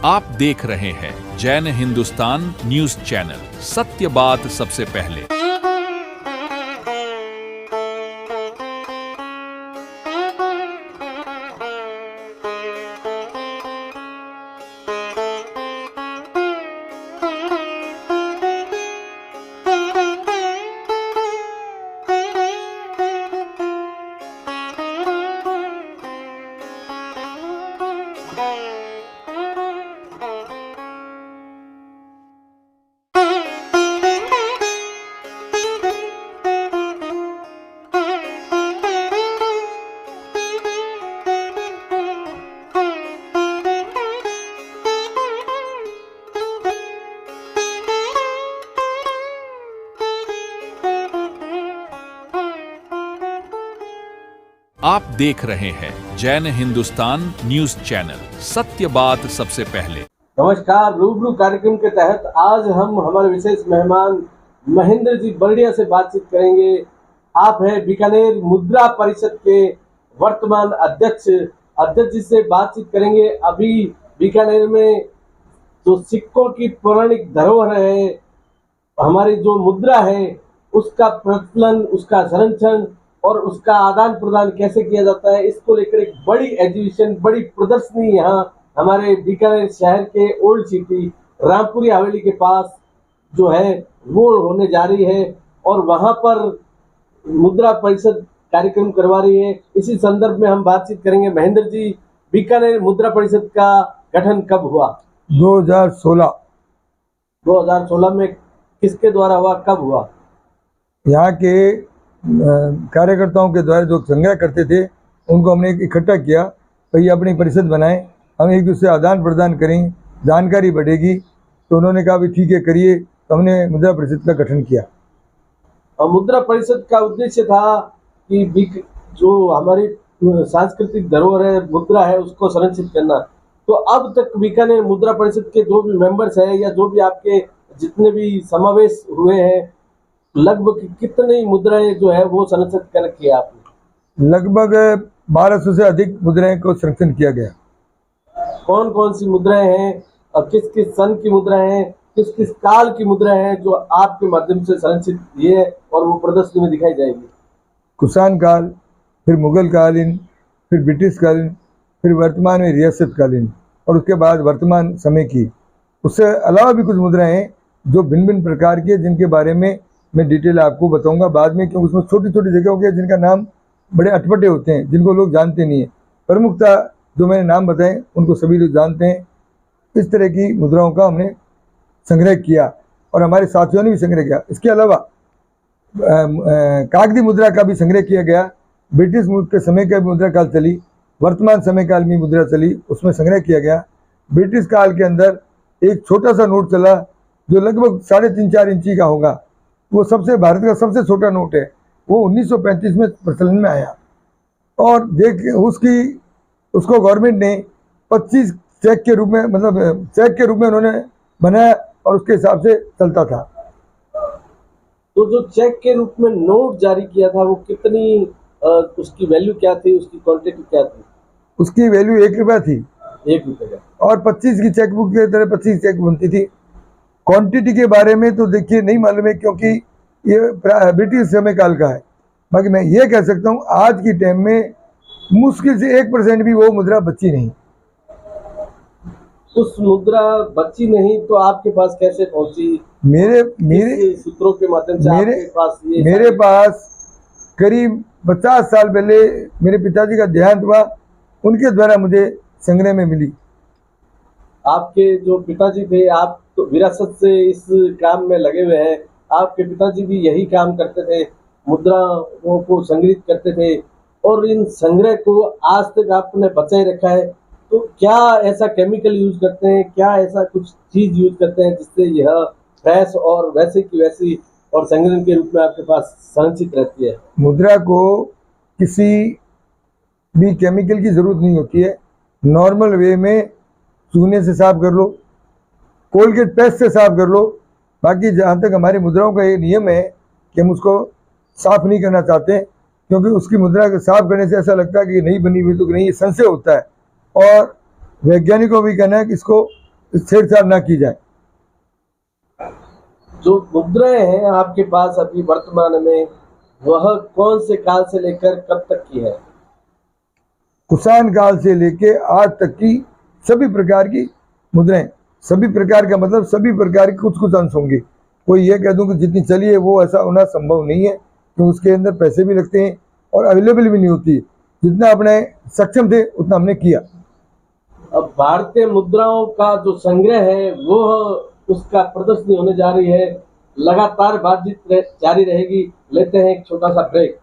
आप देख रहे हैं जैन हिंदुस्तान न्यूज चैनल, सत्य बात सबसे पहले। आप देख रहे हैं जैन हिंदुस्तान न्यूज चैनल, सत्य बात सबसे पहले। नमस्कार। रूबरू कार्यक्रम के तहत आज हम हमारे विशेष मेहमान महेंद्र जी बरड़िया से बातचीत करेंगे। आप हैं बीकानेर मुद्रा परिषद के वर्तमान अध्यक्ष जी से बातचीत करेंगे। अभी बीकानेर में जो सिक्कों की पौराणिक धरोहर है, हमारी जो मुद्रा है, उसका प्रचलन, उसका संरक्षण और उसका आदान प्रदान कैसे किया जाता है, इसको लेकर एक बड़ी एग्जीबिशन, बड़ी प्रदर्शनी यहाँ हमारे बीकानेर शहर के ओल्ड सिटी रामपुरी हवेली के पास जो है वो होने जा रही है और वहाँ पर मुद्रा परिषद कार्यक्रम करवा रही है। इसी संदर्भ में हम बातचीत करेंगे। महेंद्र जी, बीकानेर मुद्रा परिषद का गठन कब हुआ? 2016 में किसके द्वारा हुआ, कब हुआ? यहाँ के कार्यकर्ताओं के द्वारा जो संग्रह करते थे उनको हमने इकट्ठा किया, तो ये अपनी परिषद बनाए, हम एक दूसरे आदान प्रदान करें, जानकारी बढ़ेगी। तो उन्होंने कहा भी ठीक है करिए, तो हमने मुद्रा परिषद का गठन किया। और मुद्रा परिषद का उद्देश्य था कि जो हमारी सांस्कृतिक धरोहर है, मुद्रा है, उसको संरक्षित करना। तो अब तक बीकानेर मुद्रा परिषद के जो भी मेंबर्स हैं या जो भी आपके जितने भी समावेश हुए हैं, लगभग कितनी मुद्राएं जो है वो संरक्षित कर किया आपने? लगभग 1200 से अधिक मुद्राएं को संरक्षण किया गया। कौन कौन सी मुद्राएं हैं और किस किस सन की मुद्राएं हैं, किस किस काल की मुद्राएं हैं जो आपके माध्यम से संरक्षित ये और वो प्रदर्शनी में दिखाई जाएगी? कुषाण काल, फिर मुगल कालीन, फिर ब्रिटिश कालीन, फिर वर्तमान में रियासत कालीन और उसके बाद वर्तमान समय की। उससे अलावा भी कुछ मुद्राएं हैं जो भिन्न भिन्न प्रकार की है, जिनके बारे में मैं डिटेल आपको बताऊंगा बाद में, क्योंकि उसमें छोटी छोटी जगहों के जिनका नाम बड़े अटपटे होते हैं, जिनको लोग जानते नहीं है। प्रमुखता जो मैंने नाम बताए उनको सभी लोग जानते हैं। इस तरह की मुद्राओं का हमने संग्रह किया और हमारे साथियों ने भी संग्रह किया। इसके अलावा कागजी मुद्रा का भी संग्रह किया गया। ब्रिटिश के समय का भी मुद्रा काल चली, वर्तमान समय काल में मुद्रा चली, उसमें संग्रह किया गया। ब्रिटिश काल के अंदर एक छोटा सा नोट चला जो लगभग 3.5-4 इंची का होगा। वो भारत का सबसे छोटा नोट है। वो 1935 में प्रचलन में आया और उसको गवर्नमेंट ने 25 चेक के रूप में, मतलब चेक के रूप में उन्होंने बनाया और उसके हिसाब से चलता था। तो जो चेक के रूप में नोट जारी किया था वो कितनी उसकी वैल्यू क्या थी, उसकी क्वांटिटी क्या थी? उसकी वैल्यू 1 रुपया थी। 1 रुपये का। और 25 की चेकबुक की तरह 25 चेक बनती थी। क्वांटिटी के बारे में तो देखिए नहीं मालूम है, क्योंकि ये ब्रिटिश समय काल का है। बाकी मैं ये कह सकता हूँ आज की टाइम में मुश्किल से 1% भी वो मुद्रा बची नहीं। उस मुद्रा बची नहीं तो आपके पास कैसे पहुंची? मेरे सूत्रों के माध्यम से मेरे पास करीब 50 साल पहले मेरे पिताजी का देहांत हुआ, उनके द्वारा मुझे संग्रह में मिली। आपके जो पिताजी थे, आप तो विरासत से इस काम में लगे हुए हैं। आपके पिताजी भी यही काम करते थे, मुद्राओं को संग्रहित करते थे और इन संग्रह को आज तक आपने बचाए रखा है। तो क्या ऐसा केमिकल यूज करते हैं, क्या ऐसा कुछ चीज यूज करते हैं जिससे यह फ्रेश और वैसे की वैसी और संग्रह के रूप में आपके पास संचित रहती है? मुद्रा को किसी भी केमिकल की जरूरत नहीं होती है। नॉर्मल वे में चूने से साफ कर लो, कोलगेट पेस्ट से साफ कर लो। बाकी जहाँ तक हमारी मुद्राओं का ये नियम है कि हम उसको साफ नहीं करना चाहते, क्योंकि उसकी मुद्रा को साफ करने से ऐसा लगता है कि नहीं बनी हुई, तो नहीं, ये संशय होता है। और वैज्ञानिकों भी कहना है कि इसको छेड़छाड़ ना की जाए। जो मुद्राएं हैं आपके पास अभी वर्तमान में, वह कौन से काल से लेकर कब तक की है? कुषाण काल से लेके आज तक की सभी प्रकार की मुद्राएं, सभी प्रकार का मतलब सभी प्रकार के कुछ कुछ अंश होंगे। कोई ये कह दूं कि जितनी चली है वो ऐसा होना संभव नहीं है, क्योंकि उसके अंदर पैसे भी लगते हैं और अवेलेबल भी नहीं होती। जितना अपने सक्षम थे उतना हमने किया। अब भारतीय मुद्राओं का जो संग्रह है वो उसका प्रदर्शनी होने जा रही है, लगातार बातचीत जारी रहेगी। लेते हैं एक छोटा सा ब्रेक।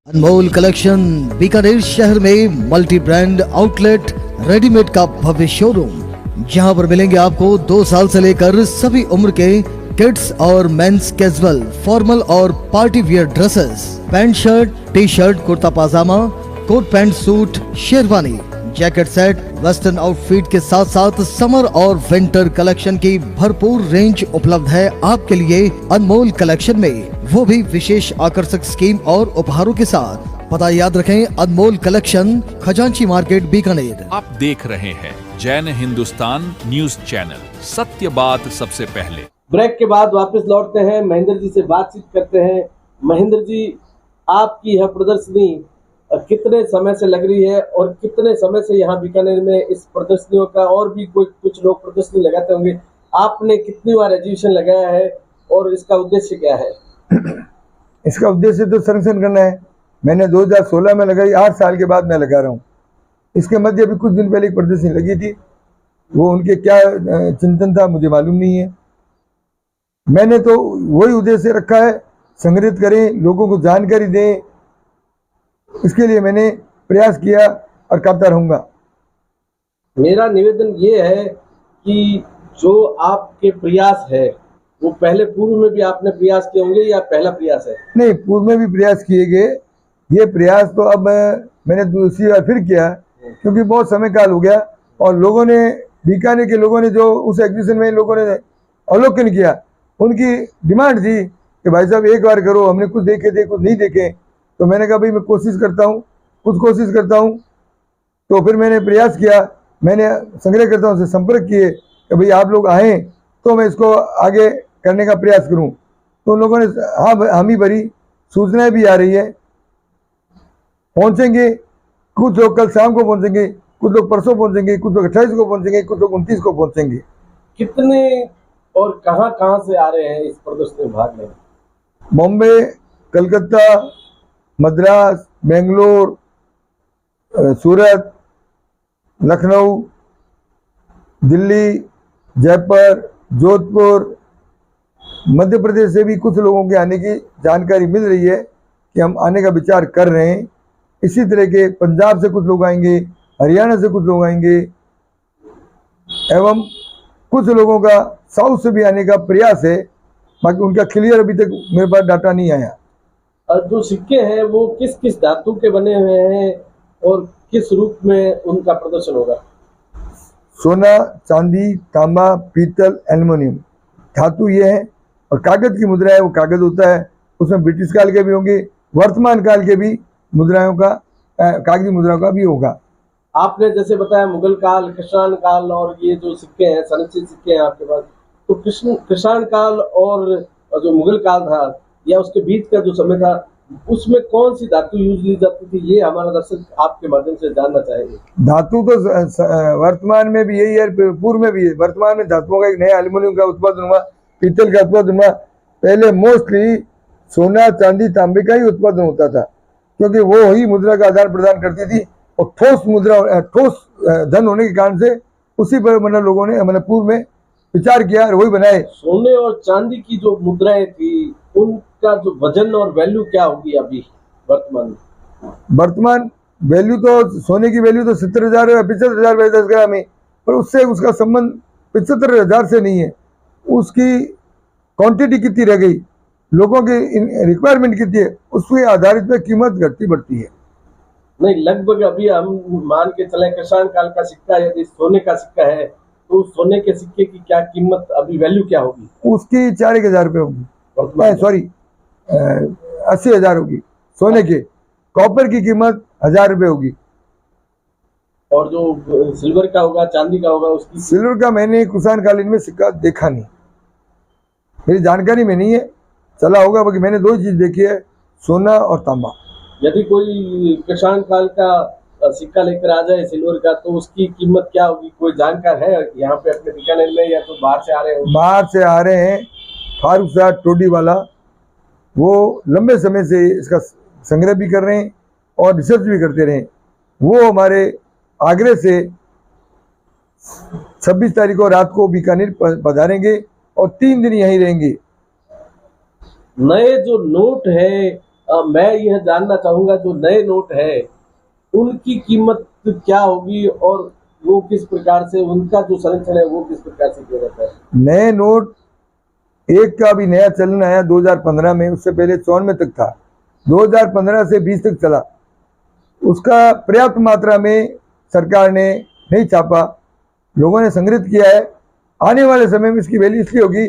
अनमोल कलेक्शन बीकानेर शहर में मल्टी ब्रांड आउटलेट रेडीमेड का भव्य शोरूम, जहां पर मिलेंगे आपको 2 साल से लेकर सभी उम्र के किड्स और मेंस कैजुअल, फॉर्मल और party wear dresses, pant shirt, T shirt, kurta pyjama, coat pant suit, sherwani, jacket set, western outfit के साथ साथ समर और विंटर कलेक्शन की भरपूर रेंज उपलब्ध है आपके लिए अनमोल कलेक्शन में, वो भी विशेष आकर्षक स्कीम और उपहारों के साथ। पता याद रखें, अनमोल कलेक्शन, खजांची मार्केट, बीकानेर। आप देख रहे हैं जैन हिंदुस्तान न्यूज चैनल, सत्य बात सबसे पहले। ब्रेक के बाद वापस लौटते हैं, महेंद्र जी से बातचीत करते हैं। महेंद्र जी, आपकी यह प्रदर्शनी कितने समय से लग रही है और कितने समय से यहाँ बीकानेर में इस प्रदर्शनियों का, और भी कुछ लोग प्रदर्शनी लगाते होंगे, आपने कितनी बार एग्जीबिशन लगाया है और इसका उद्देश्य क्या है? इसका उद्देश्य तो संरक्षण करना है। मैंने 2016 में लगाई, 8 साल के बाद मैं लगा रहा हूँ। इसके मध्य अभी कुछ दिन पहले एक प्रदर्शनी लगी थी, वो उनके क्या चिंतन था मुझे मालूम नहीं है। मैंने तो वही उद्देश्य रखा है, संग्रहित करें, लोगों को जानकारी दें, इसके लिए मैंने प्रयास किया और करता रहूंगा। मेरा निवेदन ये है कि जो आपके प्रयास है वो पहले पूर्व में भी आपने प्रयास किए होंगे या पहला प्रयास है? नहीं, पूर्व में भी प्रयास किए गए। ये प्रयास तो अब मैंने दूसरी बार फिर किया, क्योंकि बहुत समय काल हो गया और लोगों ने, बीकानेर के लोगों ने जो उस एग्जीबिशन में लोगों ने अवलोकन किया, उनकी डिमांड थी कि भाई साहब एक बार करो। हमने कुछ देखे थे, कुछ नहीं देखे, तो मैंने कहा भाई मैं कोशिश करता हूँ, कुछ कोशिश करता हूँ। तो फिर मैंने प्रयास किया, मैंने संग्रहकर्ताओं से संपर्क किए कि भाई आप लोग आएँ तो मैं इसको आगे करने का प्रयास करूँ। तो उन लोगों ने हाँ हामी भरी, सूचनाएं भी आ रही है, पहुँचेंगे। कुछ लोग कल शाम को पहुँचेंगे, कुछ लोग परसों पहुँचेंगे, कुछ लोग 28 को पहुँचेंगे, कुछ लोग 29 को पहुँचेंगे। कितने और कहाँ कहाँ से आ रहे हैं इस प्रदर्शनी में भाग लेने? बॉम्बे, कलकत्ता, मद्रास, बेंगलोर, सूरत, लखनऊ, दिल्ली, जयपुर, जोधपुर, मध्य प्रदेश से भी कुछ लोगों के आने की जानकारी मिल रही है कि हम आने का विचार कर रहे हैं। इसी तरह के पंजाब से कुछ लोग आएंगे, हरियाणा से कुछ लोग आएंगे, एवं कुछ लोगों का साउथ से भी आने का प्रयास है। बाकी उनका क्लियर अभी तक मेरे पास डाटा नहीं आया। और जो सिक्के हैं वो किस किस धातु के बने हुए हैं और किस रूप में उनका प्रदर्शन होगा? सोना, चांदी, तांबा, पीतल, एल्युमिनियम धातु ये है। और कागज की मुद्रा है वो कागज होता है, उसमें ब्रिटिश काल के भी होंगे, वर्तमान काल के भी मुद्राओं का कागजी मुद्राओं का भी होगा। आपने जैसे बताया मुगल काल, कृष्णान काल और ये जो सिक्के हैं, संरक्षित सिक्के हैं आपके पास, तो कृष्णान काल और जो मुगल काल था या उसके बीच का जो समय था, उसमें कौन सी धातु यूज ली जाती थी, ये हमारा दर्शक आपके माध्यम से जानना चाहेंगे। धातु तो वर्तमान में भी यही है, पूर्व में भी है। वर्तमान में धातुओं का एक नया एल्युमिनियम का उत्पादन हुआ, पीतल का उत्पादन हुआ। पहले मोस्टली सोना, चांदी, तांबे का ही उत्पादन होता था, क्योंकि वो ही मुद्रा का आदान प्रदान करती थी और ठोस मुद्रा, ठोस धन होने के कारण से उसी पर मतलब लोगों ने मतलब पूर्व में विचार किया और वही बनाए। सोने और चांदी की जो मुद्राएं थी, उनका जो वजन और वैल्यू क्या होगी अभी वर्तमान में? वर्तमान वैल्यू तो सोने की वैल्यू तो 70,000 या 75,000 10 ग्राम है, पर उससे उसका संबंध 75,000 से नहीं है। उसकी क्वांटिटी कितनी रह गई, लोगों की रिक्वायरमेंट कितनी है, उसके आधारित पे कीमत घटती बढ़ती है। नहीं, लगभग अभी हम मान के चले कृष्णान काल का सिक्का यदि सोने का सिक्का है, तो सोने के सिक्के की क्या कीमत, अभी वैल्यू क्या होगी? उसकी 4,000 रुपये होगी, सॉरी 80,000 होगी सोने के। कॉपर की कीमत 1,000 रुपये होगी। और जो सिल्वर का होगा, चांदी का होगा, उसकी? सिल्वर का मैंने कुषाण कालीन में सिक्का देखा नहीं, मेरी जानकारी में नहीं है, चला होगा, बाकी मैंने दो ही चीज देखी है, सोना और तांबा। यदि कोई कृष्णान काल का सिक्का लेकर आ जाए सिल्वर का, तो उसकी कीमत क्या होगी, कोई जानकार है यहाँ पे अपने बीकानेर में, या तो बाहर से आ रहे हैं? बाहर से आ रहे हैं, फारूक साहब टोडी वाला, वो लंबे समय से इसका संग्रह भी कर रहे हैं और रिसर्च भी करते रहे। वो हमारे आगरे से 26 तारीख को रात को बीकानेर पधारेंगे और 3 दिन यहीं रहेंगे। नए जो नोट है, मैं यह जानना चाहूंगा, जो नए नोट है उनकी कीमत क्या होगी और वो किस प्रकार से, उनका जो संरक्षण है वो किस प्रकार से किया जाता है? नए नोट एक का भी नया चलन आया 2015 में, उससे पहले 94 तक था, 2015 से 20 तक चला। उसका पर्याप्त मात्रा में सरकार ने नहीं छापा, लोगों ने संग्रहित किया है। आने वाले समय में इसकी वैल्यू इसलिए होगी,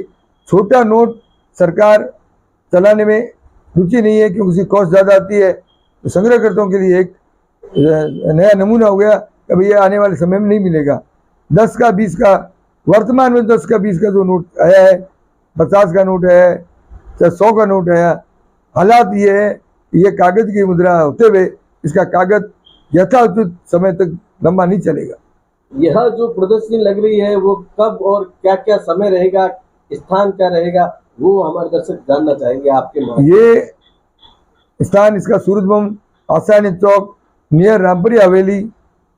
छोटा नोट सरकार चलाने में रुचि नहीं है क्योंकि उसकी कॉस्ट ज़्यादा आती है, तो संग्रहकर्ताओं के लिए एक नया नमूना हो गया कि भाई ये आने वाले समय में नहीं मिलेगा। 10 का 20 का, वर्तमान में 10 का 20 का जो नोट आया है, 50 का नोट है, चाहे 100 का नोट है, हालात ये है, ये कागज की मुद्रा होते हुए इसका कागज यथाउचित समय तक लंबा नहीं चलेगा। यह जो प्रदर्शनी लग रही है वो कब और क्या क्या समय रहेगा, स्थान क्या रहेगा, वो हमारे दर्शक जानना चाहेंगे आपके माध्यम। ये स्थान इसका सूरजबम आसानी चौक नियर रामपुरी हवेली।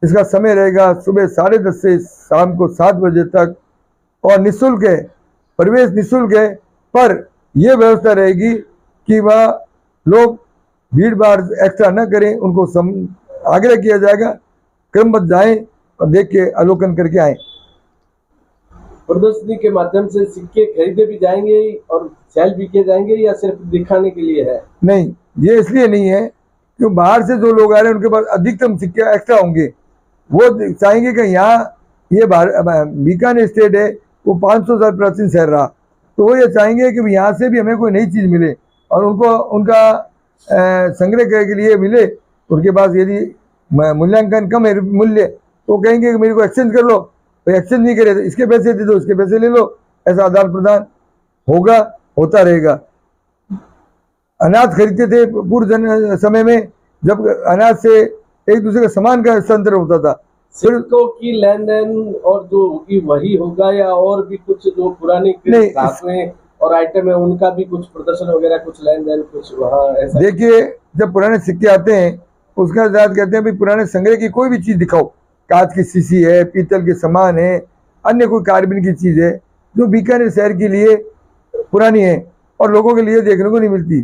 इसका समय रहेगा सुबह 10:30 से शाम को 7 बजे तक और निःशुल्क है, प्रवेश निःशुल्क है, पर यह व्यवस्था रहेगी कि वह लोग भीड़ भाड़ एक्स्ट्रा न करें, उनको आग्रह किया जाएगा क्रमबद्ध जाएं और देख के अवलोकन करके आएं। प्रदर्शनी के माध्यम से सिक्के खरीदे भी जाएंगे और सेल भी किए जाएंगे, या सिर्फ दिखाने के लिए है? नहीं, ये इसलिए नहीं है क्योंकि बाहर से जो लोग आ रहे हैं उनके पास अधिकतम सिक्के एक्स्ट्रा होंगे, वो चाहेंगे कि यहाँ ये बीकानेर स्टेट है, वो 500 साल प्राचीन शहर रहा, तो वो ये चाहेंगे कि यहाँ से भी हमें कोई नई चीज़ मिले और उनको उनका संग्रह करने के लिए मिले। उनके पास यदि मूल्यांकन कम है मूल्य, तो कहेंगे कि मेरे को एक्सचेंज कर लो, तो एक्सचेंज नहीं करे तो इसके पैसे दे दो, इसके पैसे ले लो, ऐसा आदान प्रदान होगा, होता रहेगा। अनाज खरीदते थे पूर्व समय में, जब अनाज से एक दूसरे का सामान का हस्तांतरण होता था। सिक्कों की लेन देन और जो होगी वही होगा, या और भी कुछ जो पुरानी धातुएं और आइटम है उनका भी कुछ प्रदर्शन वगैरह, कुछ लेन देन, कुछ वहाँ ऐसा? देखिए, जब पुराने सिक्के आते हैं उसका साथ कहते हैं भाई पुराने संग्रह की कोई भी चीज़ दिखाओ, कांच की शीशी है, पीतल के सामान है, अन्य कोई कार्बन की चीज़ है जो बीकानेर शहर के लिए पुरानी है और लोगों के लिए देखने को नहीं मिलती,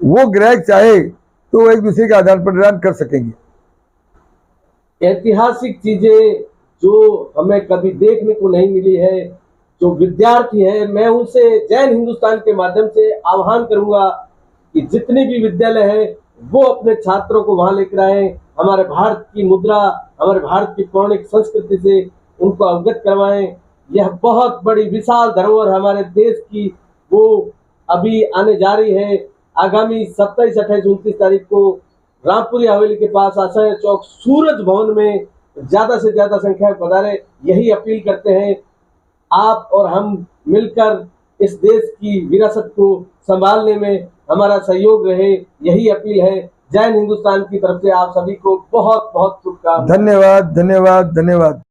वो ग्राहक चाहे तो एक दूसरे का आदान प्रदान कर सकेंगे। ऐतिहासिक चीजें जो हमें कभी देखने को नहीं मिली है, जो विद्यार्थी है, मैं उनसे जैन हिंदुस्तान के माध्यम से आह्वान करूंगा कि जितने भी विद्यालय है वो अपने छात्रों को वहां लेकर आए, हमारे भारत की मुद्रा, हमारे भारत की पौराणिक संस्कृति से उनको अवगत करवाएं। यह बहुत बड़ी विशाल धरोहर हमारे देश की, वो अभी आने जा रही है। आगामी 27, 28, 29 तारीख को रामपुरी हवेली के पास आशय चौक सूरज भवन में ज्यादा से ज्यादा संख्या में पधारे, यही अपील करते हैं। आप और हम मिलकर इस देश की विरासत को संभालने में हमारा सहयोग रहे, यही अपील है। जय हिंद हिंदुस्तान की तरफ से आप सभी को बहुत बहुत शुभकामनाएं। धन्यवाद, धन्यवाद, धन्यवाद।